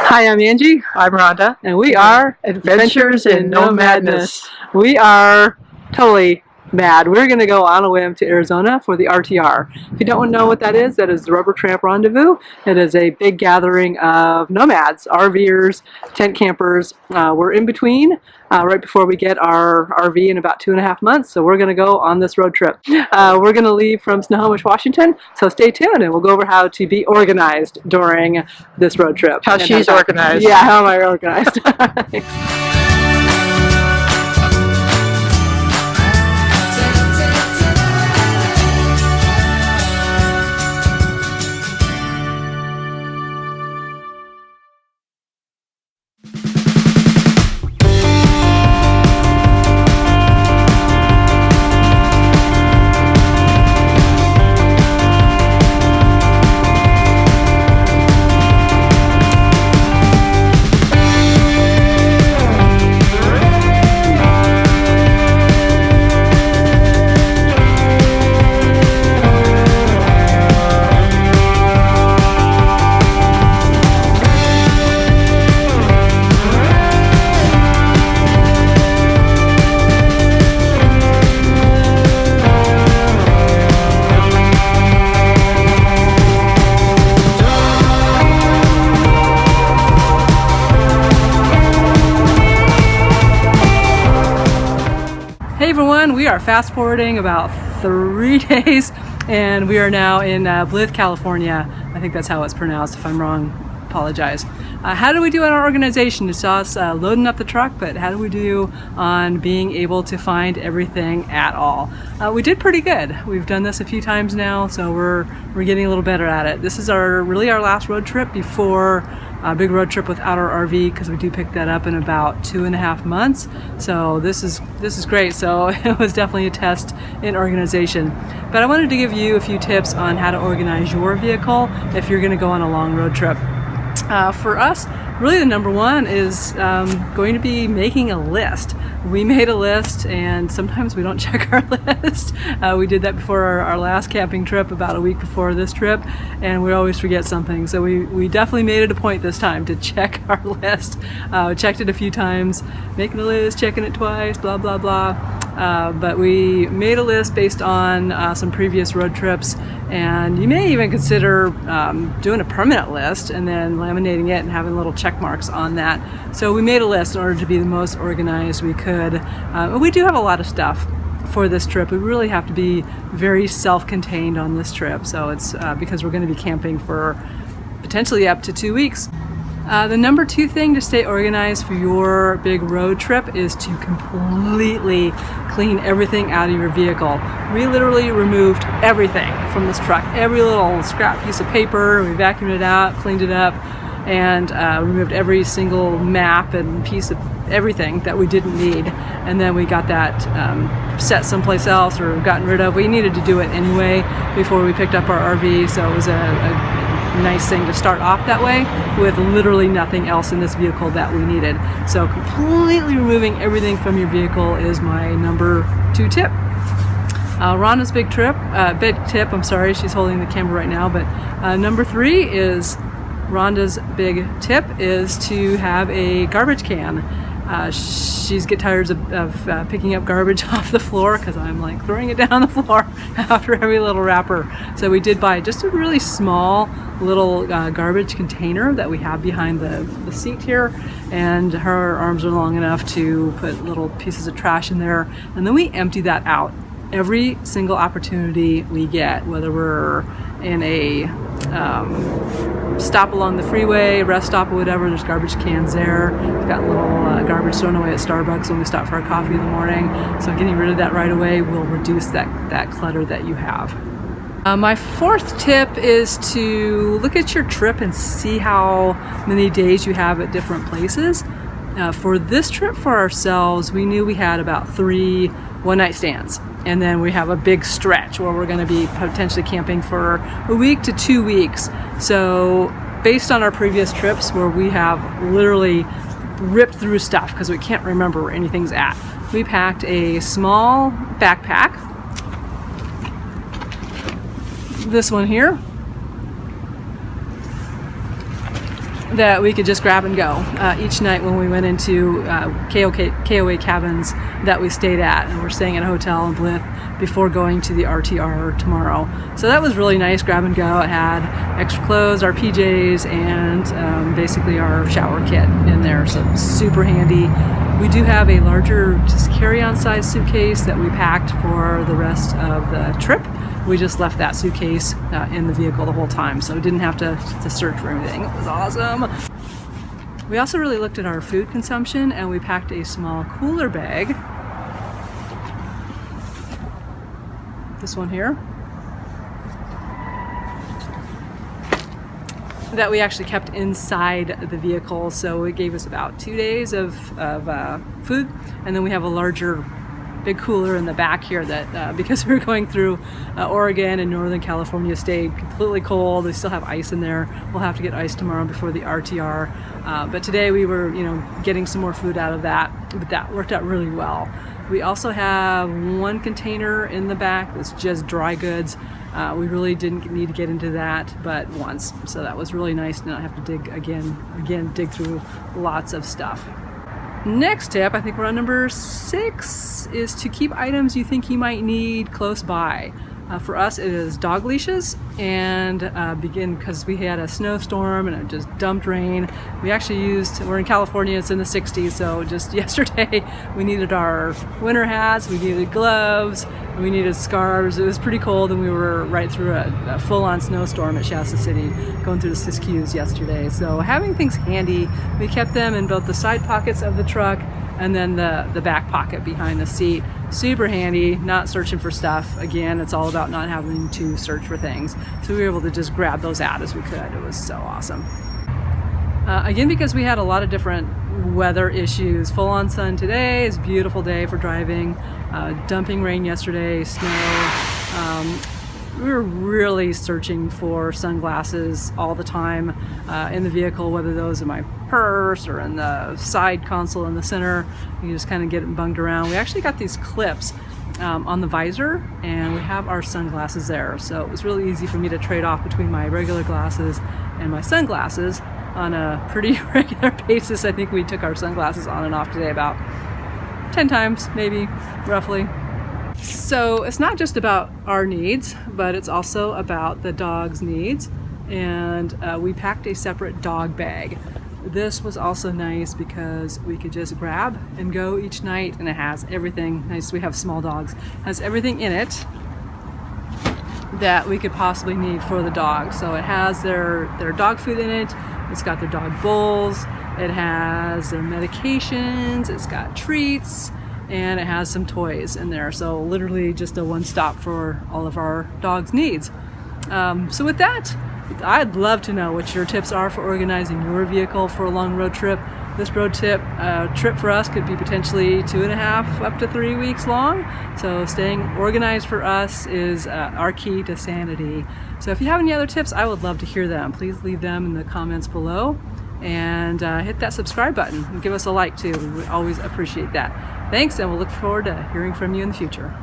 Hi, I'm Angie. I'm Rhonda. And we are Adventures in NoMadness. We are totally mad. We're going to go on a whim to Arizona for the RTR. If you don't know what that is the Rubber Tramp Rendezvous. It is a big gathering of nomads, RVers, tent campers. We're in between, right before we get our RV in about 2.5 months. So we're going to go on this road trip. We're going to leave from Snohomish, Washington. So stay tuned and we'll go over how to be organized during this road trip. How she's organized. Yeah, how am I organized? Hey everyone, we are fast forwarding about 3 days and we are now in Blythe, California. I think that's how it's pronounced. If I'm wrong, apologize. How do we do in our organization? You saw us loading up the truck, but how do we do on being able to find everything at all? We did pretty good. We've done this a few times now, so we're getting a little better at it. This is really our last road trip before a big road trip without our RV, because we do pick that up in about 2.5 months. So this is great. So it was definitely a test in organization. But I wanted to give you a few tips on how to organize your vehicle if you're going to go on a long road trip. For us, really the number one is going to be making a list. We made a list and sometimes we don't check our list. We did that before our last camping trip, about a week before this trip, and we always forget something. So we definitely made it a point this time to check our list. Checked it a few times, making a list, checking it twice, blah, blah, blah. But we made a list based on some previous road trips, and you may even consider doing a permanent list and then laminating it and having little check marks on that. So we made a list in order to be the most organized we could. We do have a lot of stuff for this trip. We really have to be very self-contained on this trip. So it's because we're going to be camping for potentially up to 2 weeks. The number 2 thing to stay organized for your big road trip is to completely clean everything out of your vehicle. We literally removed everything from this truck, every little scrap piece of paper. We vacuumed it out, cleaned it up, and removed every single map and piece of everything that we didn't need. And then we got that set someplace else or gotten rid of. We needed to do it anyway before we picked up our RV, so it was a nice thing to start off that way with literally nothing else in this vehicle that we needed. So completely removing everything from your vehicle is my number 2 tip. Rhonda's big tip, I'm sorry, she's holding the camera right now, but number 3 is Rhonda's big tip is to have a garbage can. She's get tired of picking up garbage off the floor because I'm like throwing it down the floor after every little wrapper. So we did buy just a really small little garbage container that we have behind the seat here, and her arms are long enough to put little pieces of trash in there, and then we empty that out every single opportunity we get, whether we're in a stop along the freeway, rest stop or whatever. There's garbage cans there. We've got little garbage thrown away at Starbucks when we stop for our coffee in the morning. So getting rid of that right away will reduce that clutter that you have. My 4th tip is to look at your trip and see how many days you have at different places. For this trip for ourselves, we knew we had about 3 one-night stands. And then we have a big stretch where we're going to be potentially camping for a week to 2 weeks. So based on our previous trips where we have literally ripped through stuff because we can't remember where anything's at, we packed a small backpack, this one here, that we could just grab and go each night when we went into KOA cabins that we stayed at, and we're staying at a hotel in Blythe before going to the RTR tomorrow. So that was really nice, grab and go. It had extra clothes, our PJs, and basically our shower kit in there, so super handy. We do have a larger just carry-on size suitcase that we packed for the rest of the trip. We just left that suitcase in the vehicle the whole time, so we didn't have to search for anything. It was awesome. We also really looked at our food consumption, and we packed a small cooler bag. This one here. That we actually kept inside the vehicle, so it gave us about 2 days of food, and then we have a larger big cooler in the back here that because we were going through Oregon and Northern California, stayed completely cold. They still have ice in there. We'll have to get ice tomorrow before the RTR, but today we were getting some more food out of that, but that worked out really well. We also have one container in the back that's just dry goods. We really didn't need to get into that but once, so that was really nice to not have to dig through lots of stuff. Next tip, I think we're on number 6, is to keep items you think you might need close by. For us, it is dog leashes, and because we had a snowstorm and it just dumped rain. We're in California, it's in the 60s, so just yesterday we needed our winter hats, we needed gloves, we needed scarves. It was pretty cold, and we were right through a full-on snowstorm at Shasta City, going through the Siskiyous yesterday. So having things handy, we kept them in both the side pockets of the truck and then the back pocket behind the seat. Super handy, not searching for stuff. Again, it's all about not having to search for things. So we were able to just grab those out as we could. It was so awesome. Again, because we had a lot of different weather issues. Full-on sun today, is a beautiful day for driving. Dumping rain yesterday, snow. We were really searching for sunglasses all the time in the vehicle, whether those in my purse or in the side console in the center. You just kind of get bunged around. We actually got these clips on the visor, and we have our sunglasses there. So it was really easy for me to trade off between my regular glasses and my sunglasses on a pretty regular basis. I think we took our sunglasses on and off today about 10 times, maybe, roughly. So it's not just about our needs, but it's also about the dog's needs. And we packed a separate dog bag. This was also nice because we could just grab and go each night, and it has everything. Nice, we have small dogs. Has everything in it that we could possibly need for the dog. So it has their dog food in it. It's got their dog bowls. It has their medications. It's got treats. And it has some toys in there, so literally just a one-stop for all of our dog's needs. So with that, I'd love to know what your tips are for organizing your vehicle for a long road trip. This road trip for us could be potentially 2.5 up to 3 weeks long. So staying organized for us is our key to sanity. So if you have any other tips, I would love to hear them. Please leave them in the comments below, and hit that subscribe button and give us a like too. We would always appreciate that. Thanks, and we'll look forward to hearing from you in the future.